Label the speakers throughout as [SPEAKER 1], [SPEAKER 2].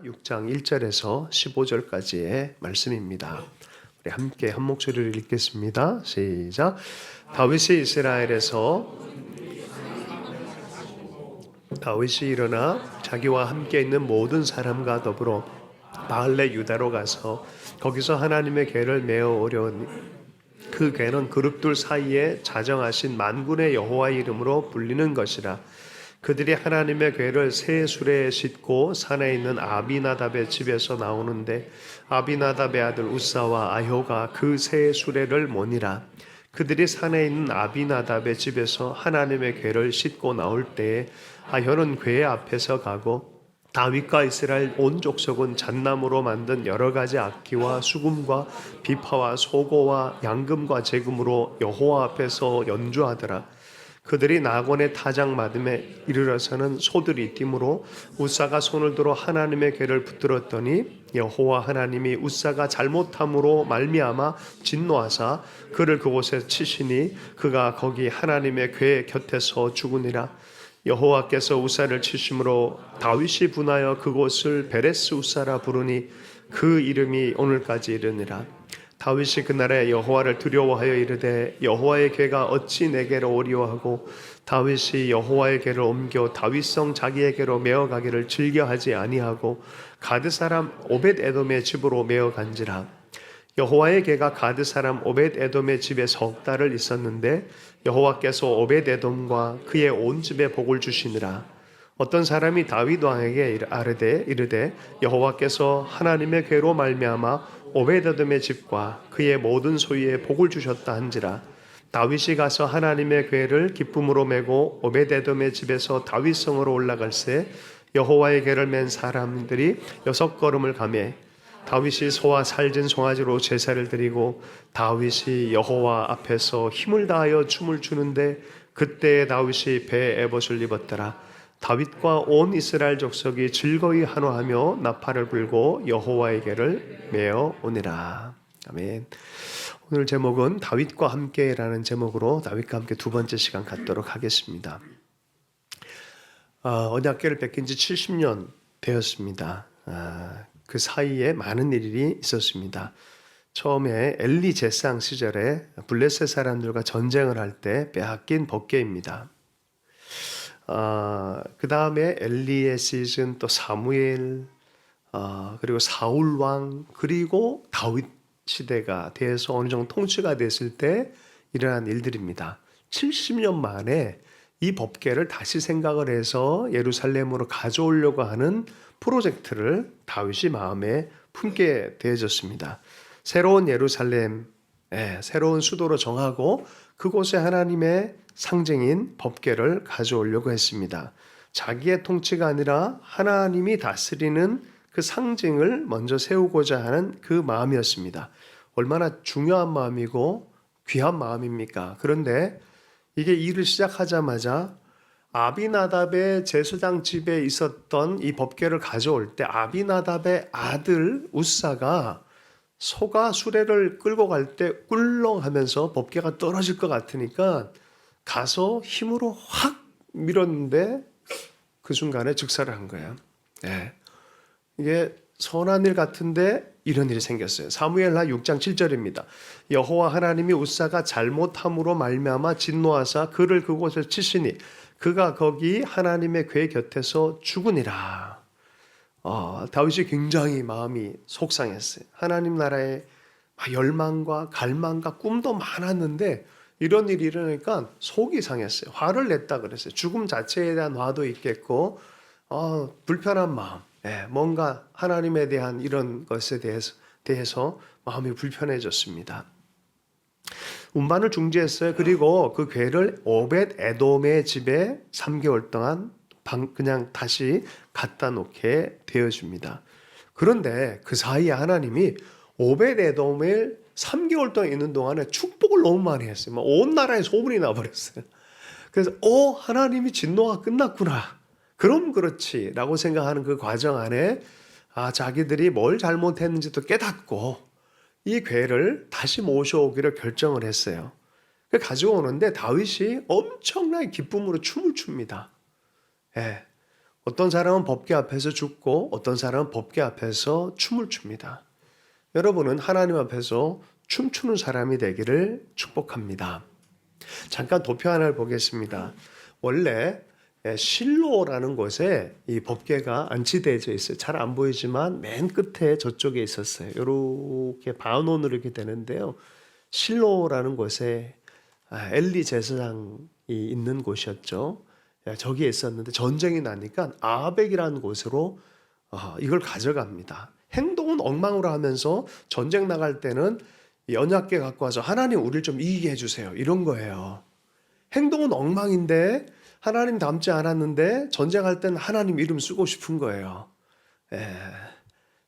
[SPEAKER 1] 6장 1절에서 15절까지의 말씀입니다. 우리 함께 한 목소리를 읽겠습니다. 시작. 다윗이 일어나 자기와 함께 있는 모든 사람과 더불어 바알레 유다로 가서 거기서 하나님의 궤를 메어 오려니 그 궤는 그룹들 사이에 자정하신 만군의 여호와의 이름으로 불리는 것이라. 그들이 하나님의 궤를 새 수레에 싣고 산에 있는 아비나답의 집에서 나오는데 아비나답의 아들 우사와 아효가 그 새 수레를 모니라. 그들이 산에 있는 아비나답의 집에서 하나님의 궤를 싣고 나올 때에 아효는 궤 앞에서 가고 다윗과 이스라엘 온 족속은 잣나무로 만든 여러 가지 악기와 수금과 비파와 소고와 양금과 제금으로 여호와 앞에서 연주하더라. 그들이 나곤의 타작 마듬에 이르러서는 소들이 뛰므로 우사가 손을 들어 하나님의 궤를 붙들었더니 여호와 하나님이 우사가 잘못함으로 말미암아 진노하사 그를 그곳에 치시니 그가 거기 하나님의 궤 곁에서 죽으니라. 여호와께서 우사를 치심으로 다윗이 분하여 그곳을 베레스 우사라 부르니 그 이름이 오늘까지 이르니라. 다윗이 그날에 여호와를 두려워하여 이르되 여호와의 궤가 어찌 내게로 오리오 하고 다윗이 여호와의 궤를 옮겨 다윗성 자기에게로 메어가기를 즐겨하지 아니하고 가드 사람 오벳 에돔의 집으로 메어간지라. 여호와의 궤가 가드 사람 오벳 에돔의 집에 석 달을 있었는데 여호와께서 오벳 에돔과 그의 온 집에 복을 주시니라. 어떤 사람이 다윗 왕에게 이르되 여호와께서 하나님의 궤로 말미암아 오벳에돔의 집과 그의 모든 소유에 복을 주셨다 한지라. 다윗이 가서 하나님의 궤를 기쁨으로 메고 오벳에돔의 집에서 다윗성으로 올라갈새 여호와의 궤를 맨 사람들이 6걸음을 가매 다윗이 소와 살진 송아지로 제사를 드리고 다윗이 여호와 앞에서 힘을 다하여 춤을 추는데 그때 다윗이 배에 에봇을 입었더라. 다윗과 온 이스라엘 족속이 즐거이 환호하며 나팔을 불고 여호와의 궤를 메어 오니라. 아멘. 오늘 제목은 다윗과 함께라는 제목으로 다윗과 함께 두 번째 시간 갖도록 하겠습니다. 언약궤를 뺏긴 지 70년 되었습니다. 그 사이에 많은 일이 있었습니다. 처음에 엘리 제상 시절에 블레셋 사람들과 전쟁을 할 때 빼앗긴 법궤입니다. 그 다음에 엘리의 시즌, 또 사무엘, 그리고 사울 왕, 그리고 다윗 시대가 돼서 어느 정도 통치가 됐을 때 일어난 일들입니다. 70년 만에 이 법궤를 다시 생각을 해서 예루살렘으로 가져오려고 하는 프로젝트를 다윗이 마음에 품게 되어졌습니다. 새로운 예루살렘, 새로운 수도로 정하고 그곳에 하나님의 상징인 법궤를 가져오려고 했습니다. 자기의 통치가 아니라 하나님이 다스리는 그 상징을 먼저 세우고자 하는 그 마음이었습니다. 얼마나 중요한 마음이고 귀한 마음입니까? 그런데 이게 일을 시작하자마자 아비나답의 제사장 집에 있었던 이 법궤를 가져올 때 아비나답의 아들 우사가 소가 수레를 끌고 갈 때 꿀렁하면서 법궤가 떨어질 것 같으니까 가서 힘으로 확 밀었는데 그 순간에 즉사를 한 거예요. 이게 선한 일 같은데 이런 일이 생겼어요. 사무엘하 6장 7절입니다. 여호와 하나님이 우사가 잘못함으로 말미암아 진노하사 그를 그곳에 치시니 그가 거기 하나님의 궤 곁에서 죽으니라. 다윗이 굉장히 마음이 속상했어요. 하나님 나라에 열망과 갈망과 꿈도 많았는데 이런 일이 일어나니까 속이 상했어요. 화를 냈다 그랬어요. 죽음 자체에 대한 화도 있겠고 불편한 마음, 뭔가 하나님에 대한 이런 것에 대해서 마음이 불편해졌습니다. 운반을 중지했어요. 그리고 그 궤를 오벳 에돔의 집에 3개월 동안 그냥 다시 갖다 놓게 되어줍니다. 그런데 그 사이에 하나님이 오벳 에돔을 3개월 동안 있는 동안에 축복을 너무 많이 했어요. 온 나라에 소문이 나버렸어요. 그래서 하나님이 진노가 끝났구나. 그럼 그렇지 라고 생각하는 그 과정 안에 자기들이 뭘 잘못했는지도 깨닫고 이 궤를 다시 모셔오기로 결정을 했어요. 가지고 오는데 다윗이 엄청나게 기쁨으로 춤을 춥니다. 어떤 사람은 법궤 앞에서 죽고 어떤 사람은 법궤 앞에서 춤을 춥니다. 여러분은 하나님 앞에서 춤추는 사람이 되기를 축복합니다. 잠깐 도표 하나를 보겠습니다. 원래 실로라는 곳에 이 법궤가 안치되어 있어요. 잘 안 보이지만 맨 끝에 저쪽에 있었어요. 이렇게 반원으로 이렇게 되는데요. 실로라는 곳에 엘리 제사장이 있는 곳이었죠. 저기에 있었는데 전쟁이 나니까 아벡이라는 곳으로 이걸 가져갑니다. 행동은 엉망으로 하면서 전쟁 나갈 때는 언약궤 갖고 와서 하나님 우리를 좀 이기게 해주세요. 이런 거예요. 행동은 엉망인데 하나님 닮지 않았는데 전쟁할 때는 하나님 이름 쓰고 싶은 거예요.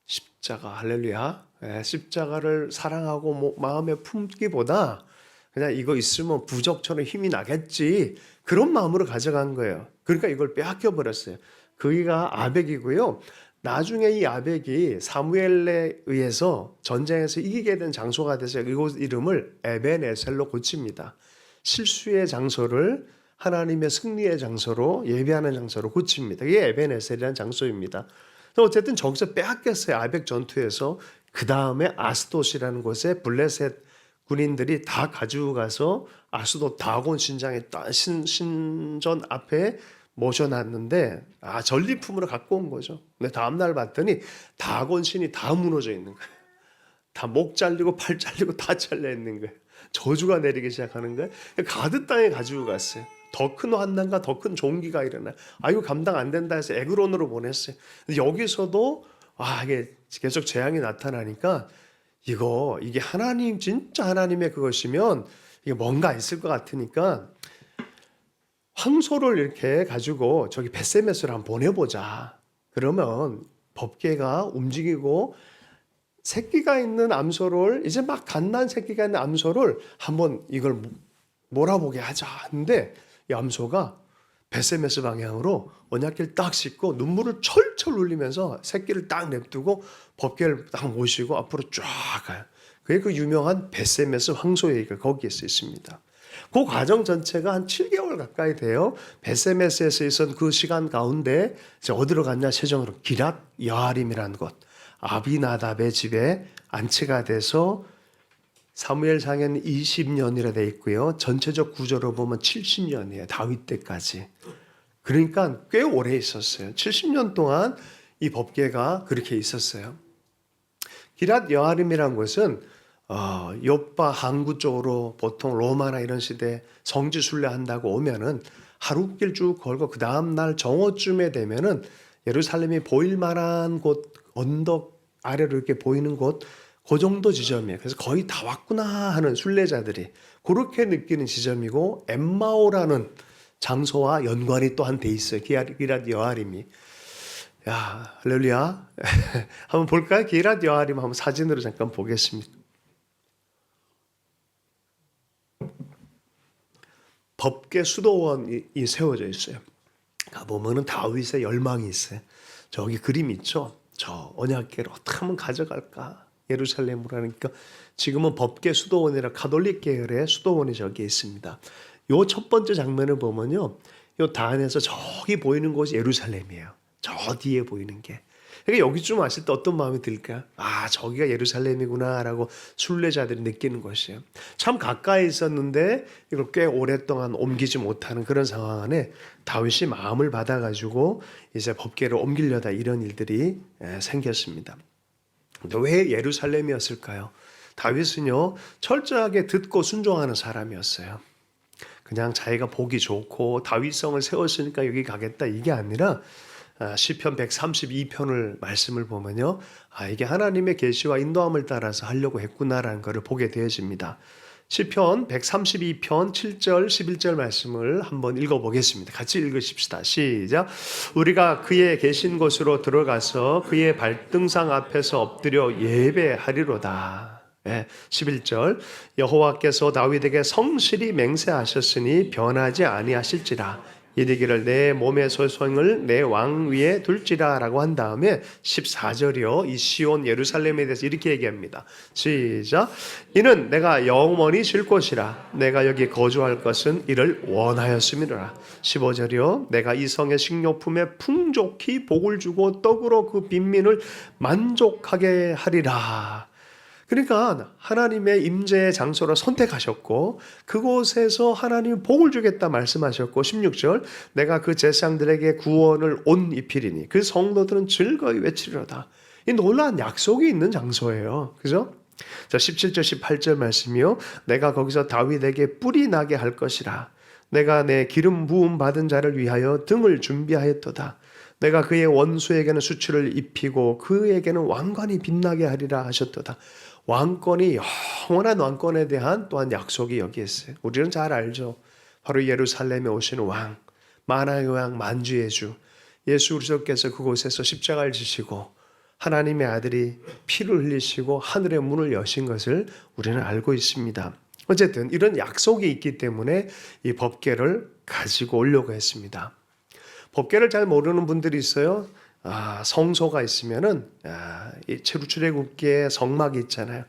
[SPEAKER 1] 십자가 할렐루야. 십자가를 사랑하고 마음에 품기보다 그냥 이거 있으면 부적처럼 힘이 나겠지. 그런 마음으로 가져간 거예요. 그러니까 이걸 빼앗겨 버렸어요. 거기가 아벡이고요. 나중에 이 아벡이 사무엘에 의해서 전쟁에서 이기게 된 장소가 돼서 이곳 이름을 에벤에셀로 고칩니다. 실수의 장소를 하나님의 승리의 장소로 예배하는 장소로 고칩니다. 이게 에벤에셀이라는 장소입니다. 어쨌든 저기서 빼앗겼어요. 아벡 전투에서. 그 다음에 아스돗이라는 곳에 블레셋 군인들이 다 가지고 가서 아스돗 다곤 신전 앞에 모셔놨는데 전리품으로 갖고 온 거죠. 근데 다음날 봤더니 다곤 신이 다 무너져 있는 거예요. 다 목 잘리고 팔 잘리고 다 잘려 있는 거예요. 저주가 내리기 시작하는 거예요. 가드 땅에 가지고 갔어요. 더 큰 환난과 더 큰 종기가 일어나. 이거 감당 안 된다 해서 에그론으로 보냈어요. 근데 여기서도 이게 계속 재앙이 나타나니까 이게 하나님 진짜 하나님의 그것이면 이게 뭔가 있을 것 같으니까 황소를 이렇게 가지고 저기 벳세메스로 한번 보내보자. 그러면 법궤가 움직이고 새끼가 있는 암소를 이제 막 갓난 새끼가 있는 암소를 한번 이걸 몰아보게 하자 하는데 이 암소가 벳세메스 방향으로 언약궤를 딱 싣고 눈물을 철철 흘리면서 새끼를 딱 냅두고 법궤를 딱 모시고 앞으로 쫙 가요. 그게 그 유명한 벳세메스 황소얘기가 거기에 써 있습니다. 그 과정 전체가 한 7개월 가까이 돼요. 벳세메스에서 있었던 그 시간 가운데 이제 어디로 갔냐? 최종으로 기랏 여아림이라는 곳, 아비나답의 집에 안치가 돼서 사무엘상에는 20년이라 돼 있고요. 전체적 구조로 보면 70년이에요. 다윗 때까지. 그러니까 꽤 오래 있었어요. 70년 동안 이 법궤가 그렇게 있었어요. 기랏 여아림이라는 곳은 요빠 항구 쪽으로 보통 로마나 이런 시대에 성지 순례한다고 오면은 하룻길 쭉 걸고 그 다음날 정오쯤에 되면은 예루살렘이 보일 만한 곳, 언덕 아래로 이렇게 보이는 곳, 그 정도 지점이에요. 그래서 거의 다 왔구나 하는 순례자들이 그렇게 느끼는 지점이고, 엠마오라는 장소와 연관이 또한 돼 있어요. 기랏 여아림이. 야, 할렐루야. 한번 볼까요? 기랏 여아림 한번 사진으로 잠깐 보겠습니다. 법궤 수도원이 세워져 있어요. 가보면은 다윗의 열망이 있어요. 저기 그림 있죠? 저 언약궤를 어떻게 하면 가져갈까? 예루살렘으로 하니까 지금은 법궤 수도원이라 가톨릭 계열의 수도원이 저기에 있습니다. 요 첫 번째 장면을 보면요, 요 단에서 저기 보이는 곳이 예루살렘이에요. 저 뒤에 보이는 게. 그러니까 여기쯤 왔을 때 어떤 마음이 들까? 저기가 예루살렘이구나라고 순례자들이 느끼는 것이에요. 참 가까이 있었는데 이걸 꽤 오랫동안 옮기지 못하는 그런 상황 안에 다윗이 마음을 받아가지고 이제 법궤를 옮기려다 이런 일들이 생겼습니다. 근데 왜 예루살렘이었을까요? 다윗은요, 철저하게 듣고 순종하는 사람이었어요. 그냥 자기가 보기 좋고 다윗성을 세웠으니까 여기 가겠다 이게 아니라 시편 132편을 말씀을 보면요, 이게 하나님의 계시와 인도함을 따라서 하려고 했구나라는 것을 보게 되어집니다. 시편 132편 7절 11절 말씀을 한번 읽어보겠습니다. 같이 읽으십시다. 시작. 우리가 그의 계신 곳으로 들어가서 그의 발등상 앞에서 엎드려 예배하리로다. 11절. 여호와께서 다윗에게 성실히 맹세하셨으니 변하지 아니하실지라. 이르기를 내 몸의 소송을 내 왕 위에 둘지라 라고 한 다음에 14절이요. 이 시온 예루살렘에 대해서 이렇게 얘기합니다. 시작. 이는 내가 영원히 쉴 곳이라. 내가 여기 거주할 것은 이를 원하였음이라. 15절이요. 내가 이 성의 식료품에 풍족히 복을 주고 떡으로 그 빈민을 만족하게 하리라. 그러니까 하나님의 임재의 장소로 선택하셨고 그곳에서 하나님 복을 주겠다 말씀하셨고 16절 내가 그 제사장들에게 구원을 옷 입히리니 그 성도들은 즐거이 외치리로다. 이 놀라운 약속이 있는 장소예요. 그죠? 자, 17절 18절 말씀이요. 내가 거기서 다윗에게 뿔이 나게 할 것이라. 내가 내 기름 부음 받은 자를 위하여 등을 준비하였도다. 내가 그의 원수에게는 수치를 입히고 그에게는 왕관이 빛나게 하리라 하셨도다. 왕권이 영원한 왕권에 대한 또한 약속이 여기에 있어요. 우리는 잘 알죠. 바로 예루살렘에 오시는 왕, 만왕의 왕, 만주의 주 예수 그리스도께서 그곳에서 십자가를 지시고 하나님의 아들이 피를 흘리시고 하늘의 문을 여신 것을 우리는 알고 있습니다. 어쨌든 이런 약속이 있기 때문에 이 법궤를 가지고 오려고 했습니다. 법궤를 잘 모르는 분들이 있어요. 성소가 있으면은 이 출애굽기에 성막이 있잖아요.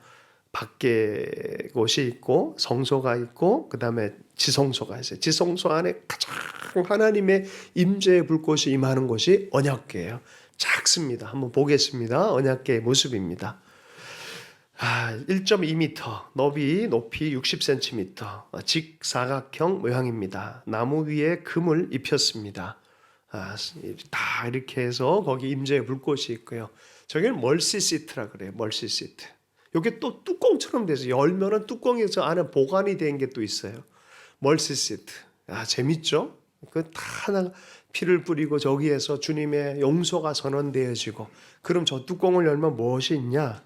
[SPEAKER 1] 밖에 곳이 있고 성소가 있고 그 다음에 지성소가 있어요. 지성소 안에 가장 하나님의 임재의 불꽃이 임하는 곳이 언약궤예요. 작습니다. 한번 보겠습니다. 언약궤의 모습입니다. 1.2m, 높이 60cm, 직사각형 모양입니다. 나무 위에 금을 입혔습니다. 다 이렇게 해서 거기 임재의 불꽃이 있고요. 저기는 멀시시트라 그래요. 멀시시트. 이게 또 뚜껑처럼 돼서 열면은 뚜껑에서 안에 보관이 된 게 또 있어요. 멀시시트. 재밌죠? 그 다 하나 피를 뿌리고 저기에서 주님의 용서가 선언되어지고 그럼 저 뚜껑을 열면 무엇이 있냐?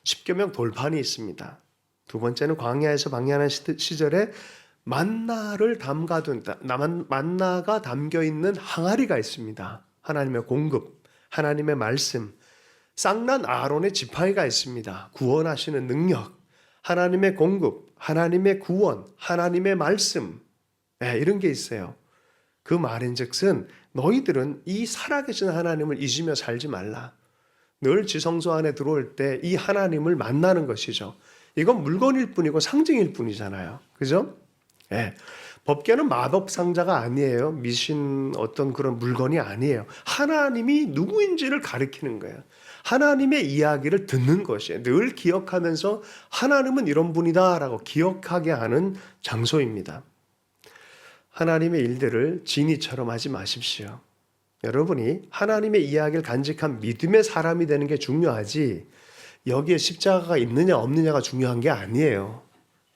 [SPEAKER 1] 십계명 돌판이 있습니다. 두 번째는 광야에서 방향하는 시절에 만나를 담가둔 만나가 담겨 있는 항아리가 있습니다. 하나님의 공급, 하나님의 말씀, 쌍난 아론의 지팡이가 있습니다. 구원하시는 능력, 하나님의 공급, 하나님의 구원, 하나님의 말씀, 이런 게 있어요. 그 말인즉슨 너희들은 이 살아계신 하나님을 잊으며 살지 말라. 늘 지성소 안에 들어올 때 이 하나님을 만나는 것이죠. 이건 물건일 뿐이고 상징일 뿐이잖아요. 그죠? 법궤는 마법 상자가 아니에요. 미신 어떤 그런 물건이 아니에요. 하나님이 누구인지를 가리키는 거예요. 하나님의 이야기를 듣는 것이에요. 늘 기억하면서 하나님은 이런 분이다라고 기억하게 하는 장소입니다. 하나님의 일들을 진이처럼 하지 마십시오. 여러분이 하나님의 이야기를 간직한 믿음의 사람이 되는 게 중요하지 여기에 십자가가 있느냐 없느냐가 중요한 게 아니에요.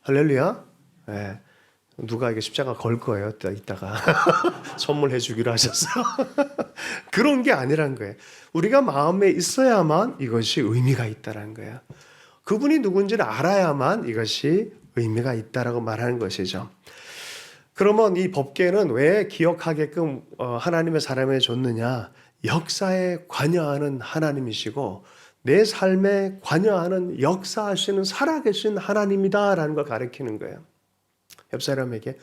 [SPEAKER 1] 할렐루야. 누가 이게 십자가 걸 거예요. 이따가 선물해 주기로 하셨어요. 그런 게 아니란 거예요. 우리가 마음에 있어야만 이것이 의미가 있다는 거예요. 그분이 누군지를 알아야만 이것이 의미가 있다라고 말하는 것이죠. 그러면 이 법궤는 왜 기억하게끔 하나님의 사람에 줬느냐? 역사에 관여하는 하나님이시고 내 삶에 관여하는 역사하시는 살아계신 하나님이다라는 걸 가리키는 거예요. 옆 사람에게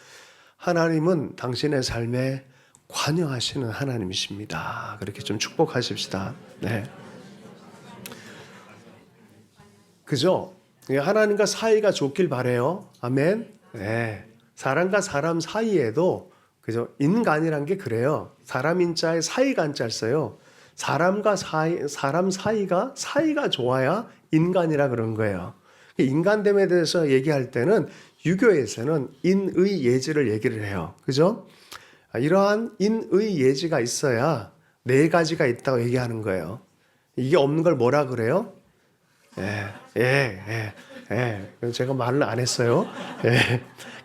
[SPEAKER 1] 하나님은 당신의 삶에 관여하시는 하나님이십니다. 그렇게 좀 축복하십시다. 네. 그죠? 하나님과 사이가 좋길 바래요. 아멘. 네. 사람과 사람 사이에도 그죠? 인간이란 게 그래요. 사람 인자에 사이가 한자 써요. 사람과 사람 사이가 좋아야 인간이라 그런 거예요. 인간됨에 대해서 얘기할 때는 유교에서는 인의 예지를 얘기를 해요. 그죠? 이러한 인의 예지가 있어야 네 가지가 있다고 얘기하는 거예요. 이게 없는 걸 뭐라 그래요? 제가 말을 안 했어요.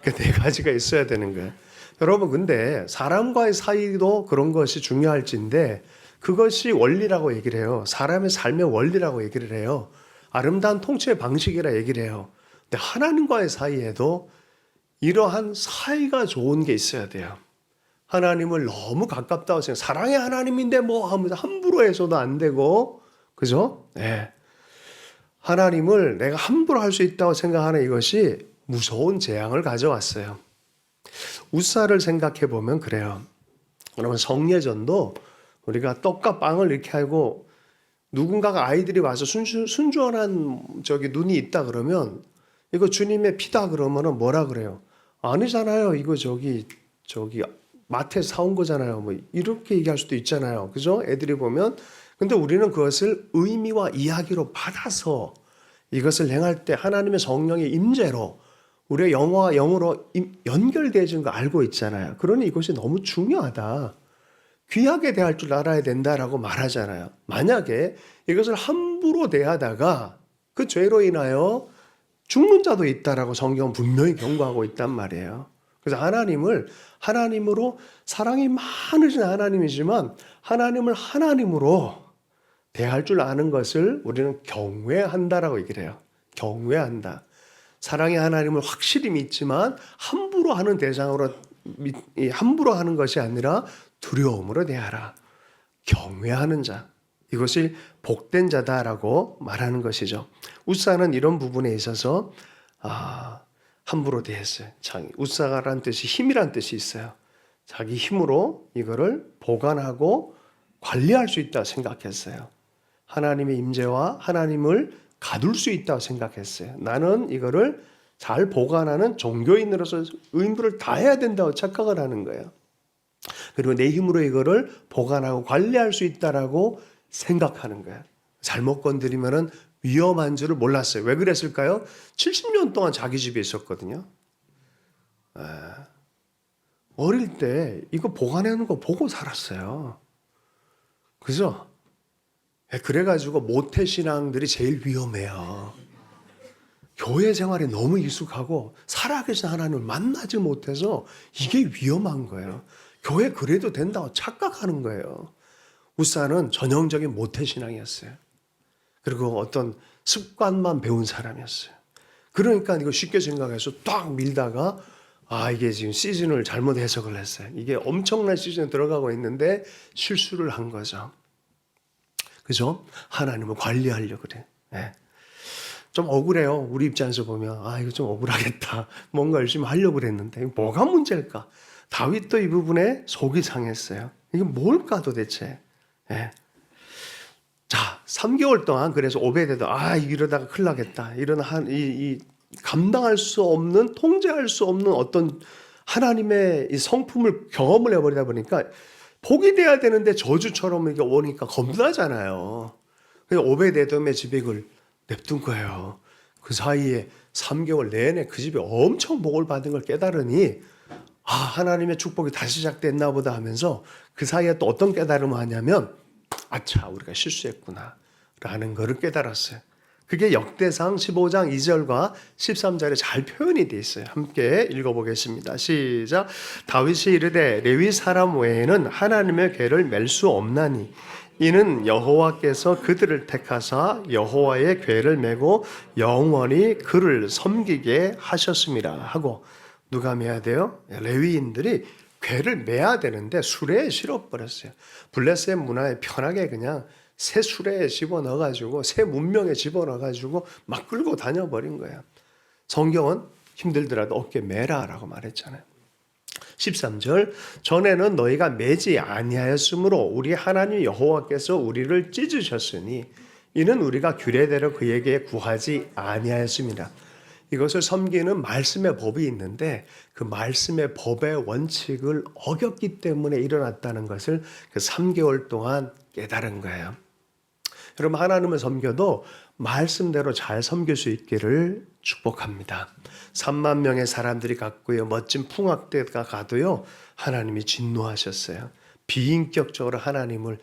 [SPEAKER 1] 그 네 가지가 있어야 되는 거예요. 여러분, 근데 사람과의 사이도 그런 것이 중요할진데 그것이 원리라고 얘기를 해요. 사람의 삶의 원리라고 얘기를 해요. 아름다운 통치의 방식이라 얘기를 해요. 근데 하나님과의 사이에도 이러한 사이가 좋은 게 있어야 돼요. 하나님을 너무 가깝다고 생각, 사랑의 하나님인데 뭐 하면서 함부로 해서도 안 되고, 그죠? 하나님을 내가 함부로 할 수 있다고 생각하는 이것이 무서운 재앙을 가져왔어요. 우사를 생각해 보면 그래요. 그러면 성례전도 우리가 떡과 빵을 이렇게 하고 누군가가 아이들이 와서 순전한 눈이 있다 그러면 이거 주님의 피다 그러면은 뭐라 그래요? 아니잖아요. 이거 저기 마트에서 사온 거잖아요. 뭐 이렇게 얘기할 수도 있잖아요. 그죠? 애들이 보면. 근데 우리는 그것을 의미와 이야기로 받아서 이것을 행할 때 하나님의 성령의 임재로 우리의 영과 영으로 연결되어진 거 알고 있잖아요. 그러니 이것이 너무 중요하다. 귀하게 대할 줄 알아야 된다라고 말하잖아요. 만약에 이것을 함부로 대하다가 그 죄로 인하여 죽는 자도 있다라고 성경은 분명히 경고하고 있단 말이에요. 그래서 하나님으로 사랑이 많으신 하나님이지만 하나님을 하나님으로 대할 줄 아는 것을 우리는 경외한다라고 얘기를 해요. 경외한다. 사랑의 하나님을 확실히 믿지만 함부로 하는 대상으로 함부로 하는 것이 아니라 두려움으로 대하라. 경외하는 자. 이것이 복된 자다라고 말하는 것이죠. 우사는 이런 부분에 있어서 함부로 대했어요. 우사가란 뜻이 힘이란 뜻이 있어요. 자기 힘으로 이거를 보관하고 관리할 수 있다고 생각했어요. 하나님의 임재와 하나님을 가둘 수 있다고 생각했어요. 나는 이거를 잘 보관하는 종교인으로서 의무를 다해야 된다고 착각을 하는 거예요. 그리고 내 힘으로 이거를 보관하고 관리할 수 있다라고 생각하는 거예요. 잘못 건드리면은 위험한 줄을 몰랐어요. 왜 그랬을까요? 70년 동안 자기 집에 있었거든요. 어릴 때 이거 보관하는 거 보고 살았어요. 그죠? 그래가지고 모태신앙들이 제일 위험해요. 교회 생활에 너무 익숙하고 살아계신 하나님을 만나지 못해서 이게 위험한 거예요. 교회 그래도 된다고 착각하는 거예요. 우사는 전형적인 모태신앙이었어요. 그리고 어떤 습관만 배운 사람이었어요. 그러니까 이거 쉽게 생각해서 딱 밀다가 이게 지금 시즌을 잘못 해석을 했어요. 이게 엄청난 시즌에 들어가고 있는데 실수를 한 거죠. 그죠? 하나님을 관리하려고 그래. 네. 좀 억울해요. 우리 입장에서 보면 이거 좀 억울하겠다. 뭔가 열심히 하려고 그랬는데 뭐가 문제일까? 다윗도 이 부분에 속이 상했어요. 이게 뭘까 도대체? 네. 자, 3개월 동안 그래서 오베데도 이러다가 큰일 나겠다. 이런 이 감당할 수 없는, 통제할 수 없는 어떤 하나님의 이 성품을 경험을 해버리다 보니까 복이 돼야 되는데 저주처럼 이게 오니까 겁나잖아요. 그래서 오베데돔의 집에 그걸 냅둔 거예요. 그 사이에 3개월 내내 그 집에 엄청 복을 받은 걸 깨달으니 하나님의 축복이 다시 시작됐나 보다 하면서 그 사이에 또 어떤 깨달음을 하냐면 우리가 실수했구나 라는 것을 깨달았어요. 그게 역대상 15장 2절과 13절에 잘 표현이 되어 있어요. 함께 읽어보겠습니다. 시작. 다윗이 이르되 레위 사람 외에는 하나님의 궤를 맬 수 없나니 이는 여호와께서 그들을 택하사 여호와의 궤를 메고 영원히 그를 섬기게 하셨습니다 하고, 누가 메야 돼요? 레위인들이 궤를 메야 되는데 수레에 실어버렸어요. 블레셋 문화에 편하게 그냥 새 수레에 집어넣어가지고 새 문명에 집어넣어가지고 막 끌고 다녀버린 거예요. 성경은 힘들더라도 어깨 메라라고 말했잖아요. 13절 전에는 너희가 매지 아니하였으므로 우리 하나님 여호와께서 우리를 찢으셨으니 이는 우리가 규례대로 그에게 구하지 아니하였습니다. 이것을 섬기는 말씀의 법이 있는데 그 말씀의 법의 원칙을 어겼기 때문에 일어났다는 것을 그 3개월 동안 깨달은 거예요. 여러분, 하나님을 섬겨도 말씀대로 잘 섬길 수 있기를 축복합니다. 3만 명의 사람들이 갔고요. 멋진 풍악대가 가도요. 하나님이 진노하셨어요. 비인격적으로 하나님을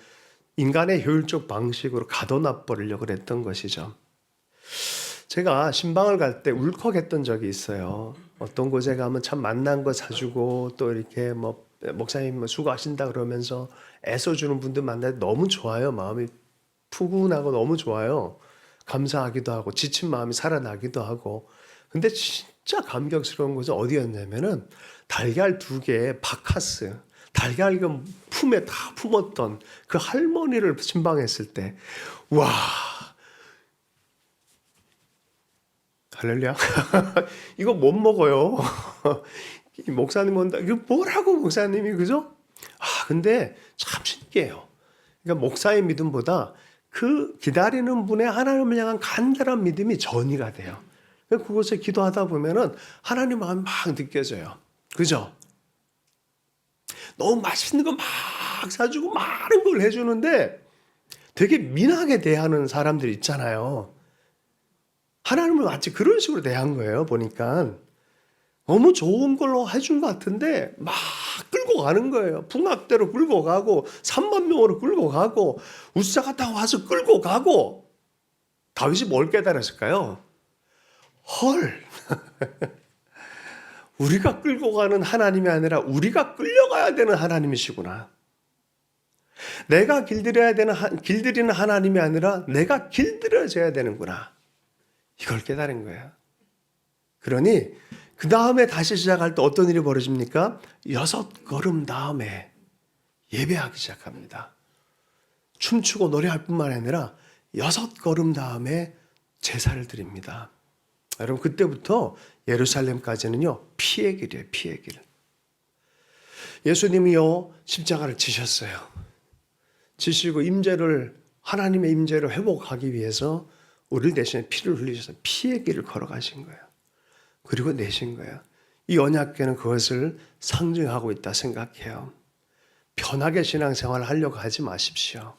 [SPEAKER 1] 인간의 효율적 방식으로 가둬놔버리려고 그랬던 것이죠. 제가 신방을 갈 때 울컥했던 적이 있어요. 어떤 곳에 가면 참 만난 거 사주고 또 이렇게 목사님 수고하신다 그러면서 애써주는 분들 만날 때 너무 좋아요. 마음이 푸근하고 너무 좋아요. 감사하기도 하고 지친 마음이 살아나기도 하고. 근데 진짜 감격스러운 것은 어디였냐면은 달걀 2개에 바카스, 달걀 품에 다 품었던 그 할머니를 신방했을 때, 와, 할렐루야. 이거 못 먹어요. 목사님 온다. 이거 뭐라고 목사님이, 그죠? 근데 참 신기해요. 그러니까 목사의 믿음보다 그 기다리는 분의 하나님을 향한 간절한 믿음이 전이가 돼요. 그곳에 기도하다 보면은 하나님 마음이 막 느껴져요. 그죠? 너무 맛있는 거 막 사주고 많은 걸 해주는데 되게 민하게 대하는 사람들 있잖아요. 하나님을 마치 그런 식으로 대한 거예요. 보니까 너무 좋은 걸로 해준 것 같은데 막 끌고 가는 거예요. 풍악대로 끌고 가고 3만 명으로 끌고 가고 우스자 갔다 와서 끌고 가고. 다윗이 뭘 깨달았을까요? 헐, 우리가 끌고 가는 하나님이 아니라 우리가 끌려가야 되는 하나님이시구나. 내가 길들이는 하나님이 아니라 내가 길들여져야 되는구나. 이걸 깨달은 거예요. 그러니 그 다음에 다시 시작할 때 어떤 일이 벌어집니까? 6걸음 다음에 예배하기 시작합니다. 춤추고 노래할 뿐만 아니라 6걸음 다음에 제사를 드립니다. 여러분, 그때부터 예루살렘까지는요, 피의 길이에요, 피의 길. 예수님이요, 십자가를 지셨어요. 지시고 하나님의 임재를 회복하기 위해서 우리를 대신에 피를 흘리셔서 피의 길을 걸어가신 거예요. 그리고 내신 거예요. 이 언약궤는 그것을 상징하고 있다 생각해요. 편하게 신앙생활을 하려고 하지 마십시오.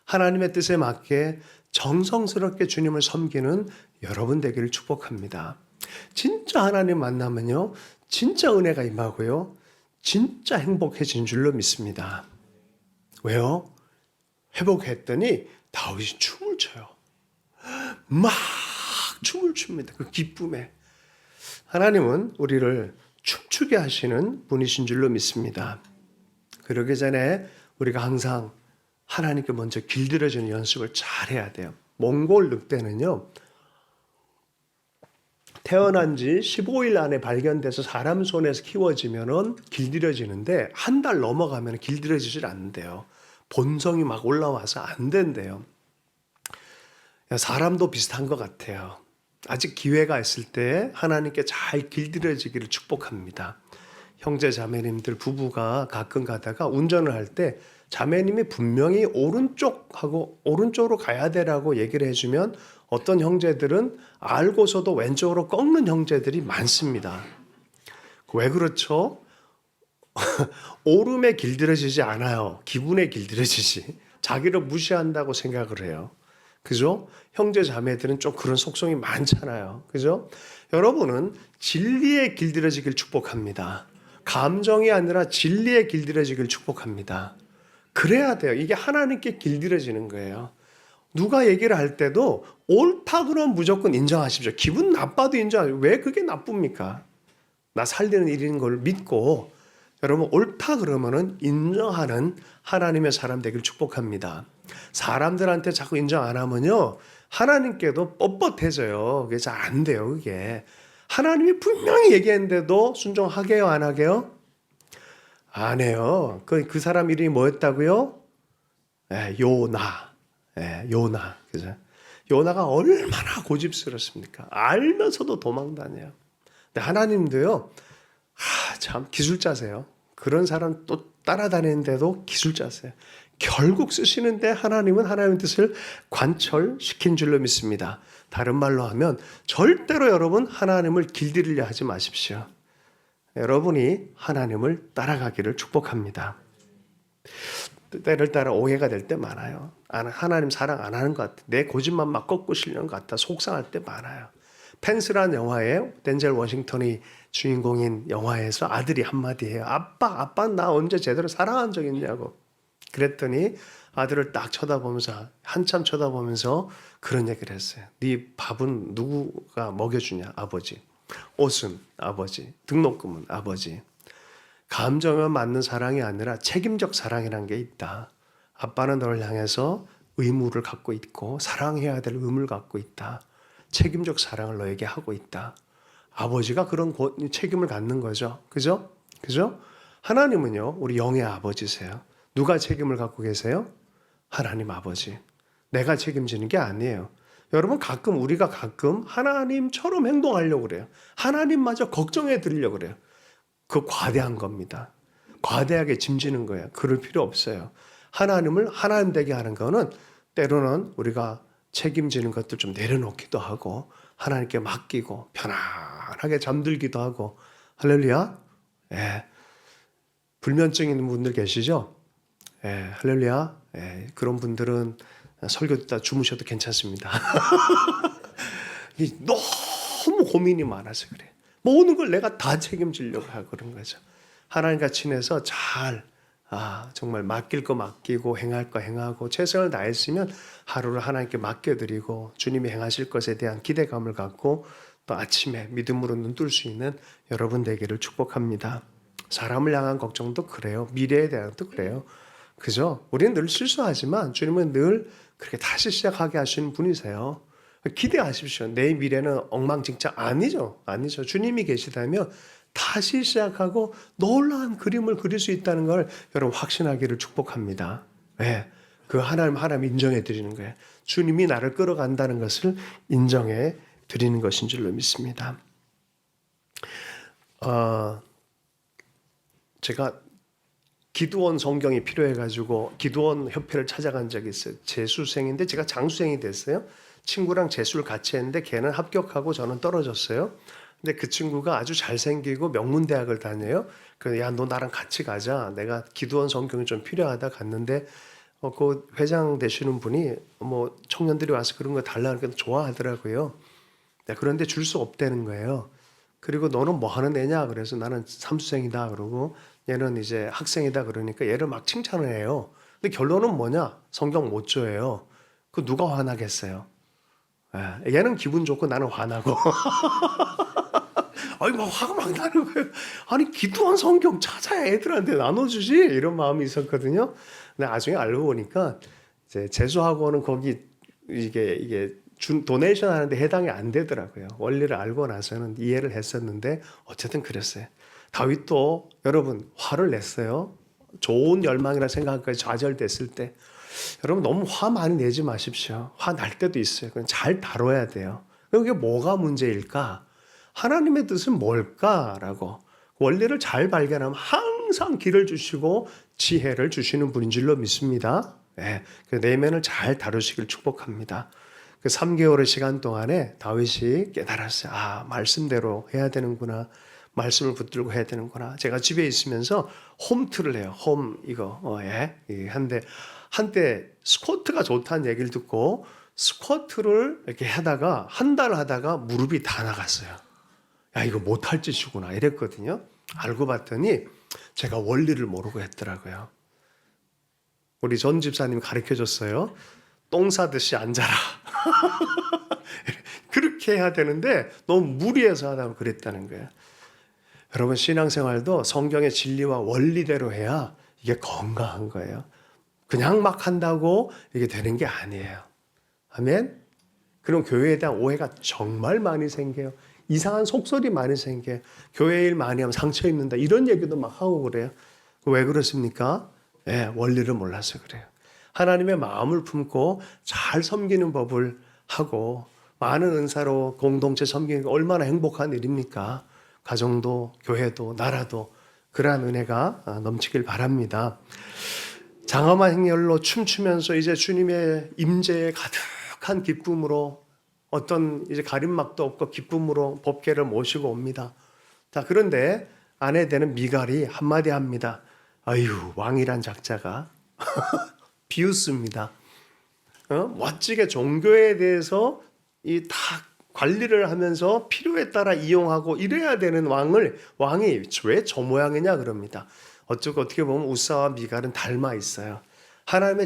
[SPEAKER 1] 하나님의 뜻에 맞게 정성스럽게 주님을 섬기는 여러분 되기를 축복합니다. 진짜 하나님 만나면요, 진짜 은혜가 임하고요, 진짜 행복해진 줄로 믿습니다. 왜요? 회복했더니 다윗이 춤을 춰요. 막 춤을 춥니다. 그 기쁨에. 하나님은 우리를 춤추게 하시는 분이신 줄로 믿습니다. 그러기 전에 우리가 항상 하나님께 먼저 길들여지는 연습을 잘 해야 돼요. 몽골 늑대는요, 태어난 지 15일 안에 발견돼서 사람 손에서 키워지면은 길들여지는데 한 달 넘어가면 길들여지질 않는데요. 본성이 막 올라와서 안 된대요. 사람도 비슷한 것 같아요. 아직 기회가 있을 때 하나님께 잘 길들여지기를 축복합니다. 형제 자매님들 부부가 가끔 가다가 운전을 할 때 자매님이 분명히 오른쪽으로 가야 되라고 얘기를 해주면 어떤 형제들은 알고서도 왼쪽으로 꺾는 형제들이 많습니다. 왜 그렇죠? 오름에 길들여지지 않아요. 기분에 길들여지지. 자기를 무시한다고 생각을 해요. 그죠? 형제 자매들은 좀 그런 속성이 많잖아요. 그죠? 여러분은 진리에 길들여지길 축복합니다. 감정이 아니라 진리에 길들여지길 축복합니다. 그래야 돼요. 이게 하나님께 길들여지는 거예요. 누가 얘기를 할 때도 옳다 그러면 무조건 인정하십시오. 기분 나빠도 인정하십시오. 왜 그게 나쁩니까? 나 살리는 일인 걸 믿고 여러분 옳다 그러면은 인정하는 하나님의 사람 되길 축복합니다. 사람들한테 자꾸 인정 안 하면요, 하나님께도 뻣뻣해져요. 그게 잘 안 돼요. 그게 하나님이 분명히 얘기했는데도 순종하게요, 안 하게요? 안 해요. 그 사람 이름이 뭐였다고요? 요나. 요나. 그죠? 요나가 얼마나 고집스럽습니까? 알면서도 도망 다녀요. 근데 하나님도요, 참 기술자세요. 그런 사람 또 따라다니는데도 기술자세요. 결국 쓰시는데 하나님은 하나님의 뜻을 관철시킨 줄로 믿습니다. 다른 말로 하면 절대로 여러분 하나님을 길들이려 하지 마십시오. 여러분이 하나님을 따라가기를 축복합니다. 때를 따라 오해가 될 때 많아요. 하나님 사랑 안 하는 것 같아. 내 고집만 막 꺾고 싶는 것 같아. 속상할 때 많아요. 펜스라는 영화에 덴젤 워싱턴이 주인공인 영화에서 아들이 한마디 해요. 아빠 나 언제 제대로 사랑한 적 있냐고. 그랬더니 아들을 딱 쳐다보면서 한참 쳐다보면서 그런 얘기를 했어요. 네 밥은 누구가 먹여주냐? 아버지. 옷은 아버지. 등록금은 아버지. 감정에 맞는 사랑이 아니라 책임적 사랑이라는 게 있다. 아빠는 너를 향해서 의무를 갖고 있고 사랑해야 될 의무를 갖고 있다. 책임적 사랑을 너에게 하고 있다. 아버지가 그런 책임을 갖는 거죠. 그죠? 그죠? 하나님은요, 우리 영의 아버지세요. 누가 책임을 갖고 계세요? 하나님 아버지. 내가 책임지는 게 아니에요. 여러분, 우리가 가끔 하나님처럼 행동하려고 그래요. 하나님마저 걱정해 드리려고 그래요. 그거 과대한 겁니다. 과대하게 짐지는 거예요. 그럴 필요 없어요. 하나님을 하나님 되게 하는 거는 때로는 우리가 책임지는 것도 좀 내려놓기도 하고 하나님께 맡기고 편안하게 잠들기도 하고. 할렐루야. 예. 불면증 있는 분들 계시죠? 예, 할렐루야. 예, 그런 분들은 설교 듣다 주무셔도 괜찮습니다. 너무 고민이 많아서 그래요. 모든 걸 내가 다 책임지려고 하고 그런 거죠. 하나님과 친해서 잘 정말 맡길 거 맡기고 행할 거 행하고 최선을 다했으면 하루를 하나님께 맡겨드리고 주님이 행하실 것에 대한 기대감을 갖고 또 아침에 믿음으로 눈뜰 수 있는 여러분 되기를 축복합니다. 사람을 향한 걱정도 그래요. 미래에 대한도 그래요. 그죠? 우리는 늘 실수하지만 주님은 늘 그렇게 다시 시작하게 하시는 분이세요. 기대하십시오. 내 미래는 엉망진창 아니죠. 아니죠. 주님이 계시다면 다시 시작하고 놀라운 그림을 그릴 수 있다는 걸 여러분 확신하기를 축복합니다. 네. 그 하나님 인정해 드리는 거예요. 주님이 나를 끌어간다는 것을 인정해 드리는 것인 줄로 믿습니다. 제가 기도원 성경이 필요해가지고 기도원 협회를 찾아간 적이 있어요. 재수생인데 제가 장수생이 됐어요. 친구랑 재수를 같이 했는데 걔는 합격하고 저는 떨어졌어요. 근데 그 친구가 아주 잘생기고 명문대학을 다녀요. 그래서 야, 너 나랑 같이 가자. 내가 기도원 성경이 좀 필요하다 갔는데 그 회장 되시는 분이 뭐 청년들이 와서 그런 거 달라는 게 좋아하더라고요. 그런데 줄 수 없다는 거예요. 그리고 너는 뭐 하는 애냐? 그래서 나는 삼수생이다. 그러고 얘는 이제 학생이다. 그러니까 얘를 막 칭찬을 해요. 근데 결론은 뭐냐? 성경 못 줘요. 그 누가 화나겠어요? 얘는 기분 좋고 나는 화나고. 아니, 막 화가 막 나는 거예요. 아니, 기도한 성경 찾아야 애들한테 나눠주지. 이런 마음이 있었거든요. 근데 나중에 알고 보니까 이제 재수학원은 거기 이게 도네이션 하는데 해당이 안 되더라고요. 원리를 알고 나서는 이해를 했었는데 어쨌든 그랬어요. 다윗도 여러분 화를 냈어요. 좋은 열망이라 생각까지 좌절됐을 때 여러분 너무 화 많이 내지 마십시오. 화 날 때도 있어요. 그건 잘 다뤄야 돼요. 그게 뭐가 문제일까? 하나님의 뜻은 뭘까라고 원리를 잘 발견하면 항상 길을 주시고 지혜를 주시는 분인 줄로 믿습니다. 네, 그 내면을 잘 다루시길 축복합니다. 그 3개월의 시간 동안에 다윗이 깨달았어요. 말씀대로 해야 되는구나. 말씀을 붙들고 해야 되는구나. 제가 집에 있으면서 홈트를 해요. 한때 스쿼트가 좋다는 얘기를 듣고 스쿼트를 이렇게 하다가 한 달 하다가 무릎이 다 나갔어요. 야, 이거 못할 짓이구나 이랬거든요. 알고 봤더니 제가 원리를 모르고 했더라고요. 우리 전 집사님 가르쳐줬어요. 똥 싸듯이 앉아라. 그렇게 해야 되는데 너무 무리해서 하다가 그랬다는 거예요. 여러분 신앙생활도 성경의 진리와 원리대로 해야 이게 건강한 거예요. 그냥 막 한다고 이게 되는 게 아니에요. 아멘? 그럼 교회에 대한 오해가 정말 많이 생겨요. 이상한 속설이 많이 생겨요. 교회 일 많이 하면 상처 입는다. 이런 얘기도 막 하고 그래요. 왜 그렇습니까? 원리를 몰라서 그래요. 하나님의 마음을 품고 잘 섬기는 법을 하고 많은 은사로 공동체 섬기는 게 얼마나 행복한 일입니까? 가정도 교회도 나라도 그러한 은혜가 넘치길 바랍니다. 장엄한 행렬로 춤추면서 이제 주님의 임재에 가득한 기쁨으로 어떤 이제 가림막도 없고 기쁨으로 법궤를 모시고 옵니다. 자, 그런데 아내 되는 미갈이 한마디 합니다. 아유, 왕이란 작자가 비웃습니다. 멋지게 종교에 대해서 이 다 관리를 하면서 필요에 따라 이용하고 이래야 되는 왕이 왜 저 모양이냐 그럽니다. 어떻게 보면 우사와 미갈은 닮아 있어요.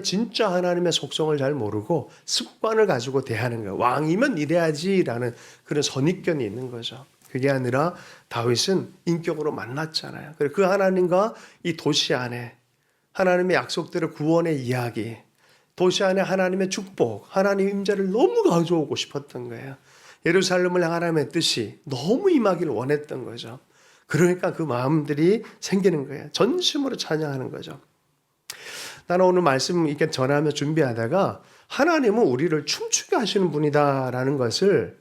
[SPEAKER 1] 진짜 하나님의 속성을 잘 모르고 습관을 가지고 대하는 거예요. 왕이면 이래야지라는 그런 선입견이 있는 거죠. 그게 아니라 다윗은 인격으로 만났잖아요. 그리고 그 하나님과 이 도시 안에 하나님의 약속대로 구원의 이야기, 도시 안에 하나님의 축복, 하나님의 임재를 너무 가져오고 싶었던 거예요. 예루살렘을 향한 하나님의 뜻이 너무 임하기를 원했던 거죠. 그러니까 그 마음들이 생기는 거예요. 전심으로 찬양하는 거죠. 나는 오늘 말씀 이렇게 전하며 준비하다가 하나님은 우리를 춤추게 하시는 분이다라는 것을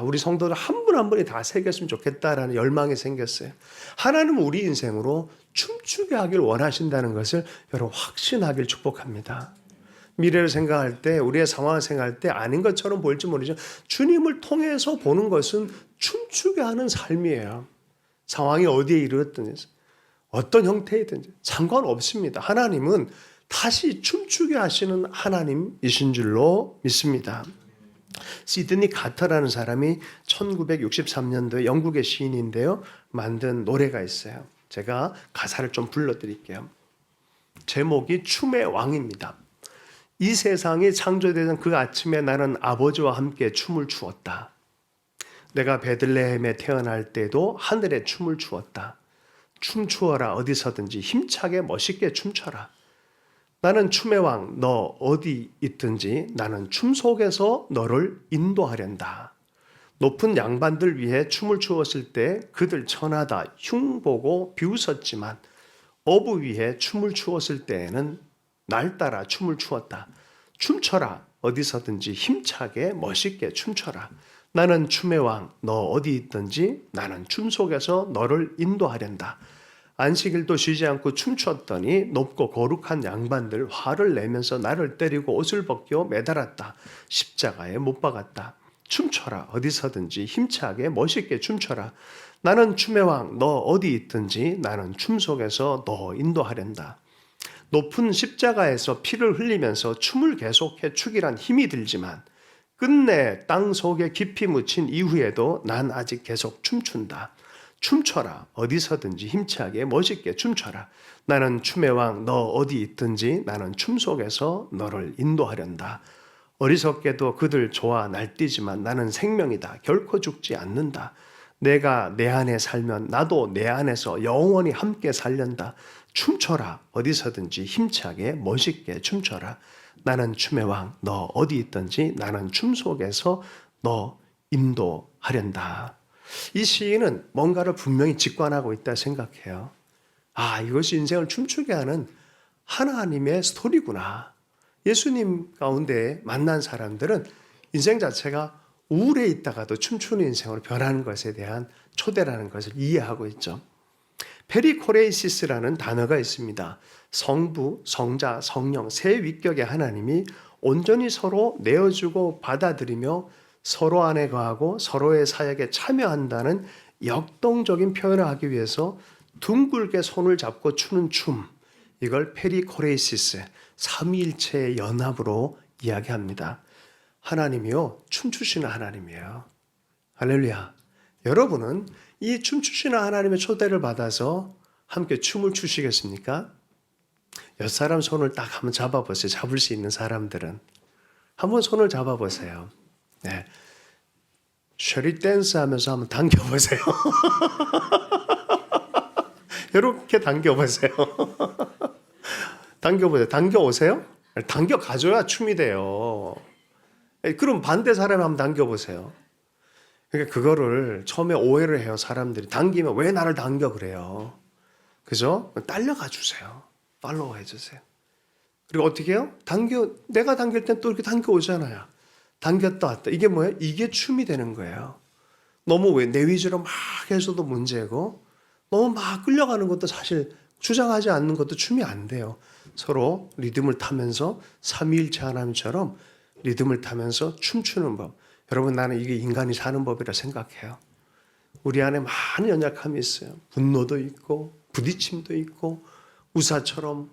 [SPEAKER 1] 우리 성도들 한 분 한 분이 다 새겼으면 좋겠다라는 열망이 생겼어요. 하나님은 우리 인생으로 춤추게 하길 원하신다는 것을 여러분 확신하길 축복합니다. 미래를 생각할 때, 우리의 상황을 생각할 때 아닌 것처럼 보일지 모르죠. 주님을 통해서 보는 것은 춤추게 하는 삶이에요. 상황이 어디에 이르렀든지, 어떤 형태이든지 상관없습니다. 하나님은 다시 춤추게 하시는 하나님이신 줄로 믿습니다. 시드니 가터라는 사람이 1963년도에 영국의 시인인데요. 만든 노래가 있어요. 제가 가사를 좀 불러드릴게요. 제목이 춤의 왕입니다. 이 세상이 창조되던 그 아침에 나는 아버지와 함께 춤을 추었다. 내가 베들레헴에 태어날 때도 하늘에 춤을 추었다. 춤추어라 어디서든지 힘차게 멋있게 춤춰라. 나는 춤의 왕, 너 어디 있든지 나는 춤 속에서 너를 인도하련다. 높은 양반들 위해 춤을 추었을 때 그들 천하다 흉보고 비웃었지만 어부 위해 춤을 추었을 때에는 날 따라 춤을 추었다. 춤춰라 어디서든지 힘차게 멋있게 춤춰라. 나는 춤의 왕, 너 어디 있든지 나는 춤 속에서 너를 인도하련다. 안식일도 쉬지 않고 춤추었더니 높고 거룩한 양반들 화를 내면서 나를 때리고 옷을 벗겨 매달았다. 십자가에 못 박았다. 춤춰라 어디서든지 힘차게 멋있게 춤춰라. 나는 춤의 왕, 너 어디 있든지 나는 춤 속에서 너 인도하련다. 높은 십자가에서 피를 흘리면서 춤을 계속해 추기란 힘이 들지만 끝내 땅 속에 깊이 묻힌 이후에도 난 아직 계속 춤춘다. 춤춰라 어디서든지 힘차게 멋있게 춤춰라. 나는 춤의 왕, 너 어디 있든지 나는 춤 속에서 너를 인도하련다. 어리석게도 그들 좋아 날뛰지만 나는 생명이다. 결코 죽지 않는다. 내가 내 안에 살면 나도 내 안에서 영원히 함께 살련다. 춤춰라 어디서든지 힘차게 멋있게 춤춰라. 나는 춤의 왕, 너 어디 있든지 나는 춤 속에서 너 인도하련다. 이 시인은 뭔가를 분명히 직관하고 있다 생각해요. 이것이 인생을 춤추게 하는 하나님의 스토리구나. 예수님 가운데 만난 사람들은 인생 자체가 우울해 있다가도 춤추는 인생으로 변하는 것에 대한 초대라는 것을 이해하고 있죠. 페리코레이시스라는 단어가 있습니다. 성부, 성자, 성령 세 위격의 하나님이 온전히 서로 내어주고 받아들이며 서로 안에 거하고 서로의 사역에 참여한다는 역동적인 표현을 하기 위해서 둥글게 손을 잡고 추는 춤, 이걸 페리코레이시스, 삼위일체의 연합으로 이야기합니다. 하나님이요, 춤추시는 하나님이에요. 할렐루야. 여러분은 이 춤추시는 하나님의 초대를 받아서 함께 춤을 추시겠습니까? 몇 사람 손을 딱 한번 잡아보세요. 잡을 수 있는 사람들은. 한번 손을 잡아보세요. 네. 쉐리 댄스 하면서 한번 당겨보세요. 이렇게 당겨보세요. 당겨보세요. 당겨오세요? 당겨가줘야 춤이 돼요. 그럼 반대 사람이 한번 당겨보세요. 그러니까 그거를 처음에 오해를 해요. 사람들이. 당기면 왜 나를 당겨 그래요. 그죠? 딸려가 주세요. 팔로우 해주세요. 그리고 어떻게 해요? 내가 당길 땐 또 이렇게 당겨오잖아요. 당겼다 왔다. 이게 뭐예요? 이게 춤이 되는 거예요. 너무 내 위주로 막 해서도 문제고 너무 막 끌려가는 것도 사실 주장하지 않는 것도 춤이 안 돼요. 서로 리듬을 타면서 삼위일체 하나님처럼 리듬을 타면서 춤추는 법. 여러분, 나는 이게 인간이 사는 법이라 생각해요. 우리 안에 많은 연약함이 있어요. 분노도 있고 부딪힘도 있고 우사처럼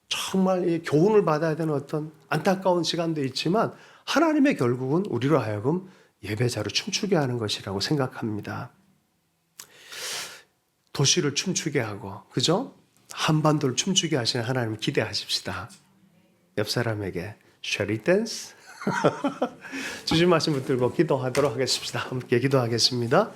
[SPEAKER 1] 정말 교훈을 받아야 되는 어떤 안타까운 시간도 있지만 하나님의 결국은 우리로 하여금 예배자로 춤추게 하는 것이라고 생각합니다. 도시를 춤추게 하고, 그죠? 한반도를 춤추게 하시는 하나님을 기대하십시다. 옆 사람에게 쉐리 댄스 주신 말씀 붙들고 기도하도록 하겠습니다. 함께 기도하겠습니다.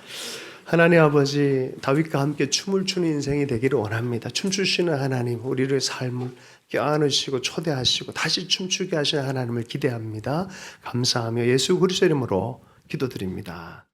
[SPEAKER 1] 하나님 아버지, 다윗과 함께 춤을 추는 인생이 되기를 원합니다. 춤추시는 하나님, 우리의 삶을 껴안으시고 초대하시고 다시 춤추게 하시는 하나님을 기대합니다. 감사하며 예수 그리스도 이름으로 기도드립니다.